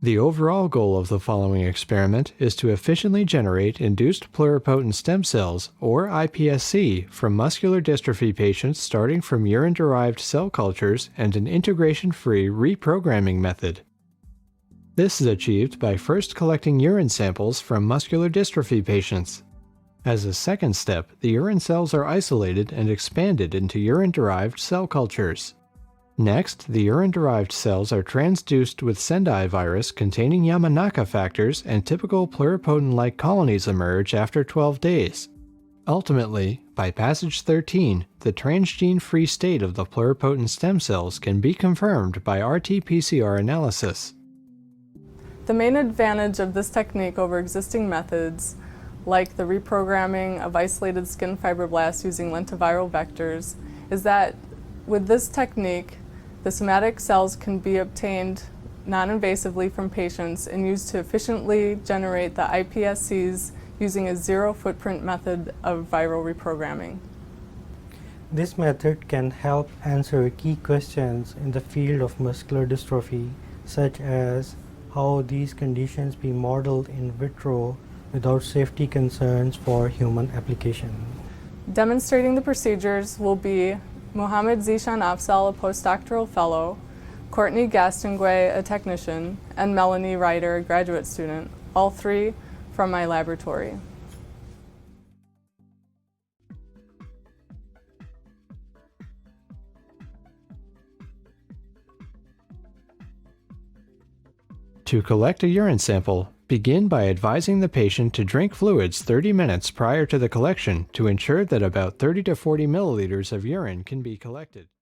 The overall goal of the following experiment is to efficiently generate induced pluripotent stem cells, or iPSC, from muscular dystrophy patients starting from urine-derived cell cultures and an integration-free reprogramming method. This is achieved by first collecting urine samples from muscular dystrophy patients. As a second step, the urine cells are isolated and expanded into urine-derived cell cultures. Next, the urine-derived cells are transduced with Sendai virus containing Yamanaka factors, and typical pluripotent-like colonies emerge after 12 days. Ultimately, by passage 13, the transgene-free state of the pluripotent stem cells can be confirmed by RT-PCR analysis. The main advantage of this technique over existing methods, like the reprogramming of isolated skin fibroblasts using lentiviral vectors, is that with this technique, the somatic cells can be obtained non-invasively from patients and used to efficiently generate the iPSCs using a zero-footprint method of viral reprogramming. This method can help answer key questions in the field of muscular dystrophy, such as how these conditions be modeled in vitro without safety concerns for human application. Demonstrating the procedures will be Mohammed Zishan Afzal, a postdoctoral fellow, Courtney Gastonguay, a technician, and Melanie Ryder, a graduate student, all three from my laboratory. To collect a urine sample, begin by advising the patient to drink fluids 30 minutes prior to the collection to ensure that about 30 to 40 milliliters of urine can be collected.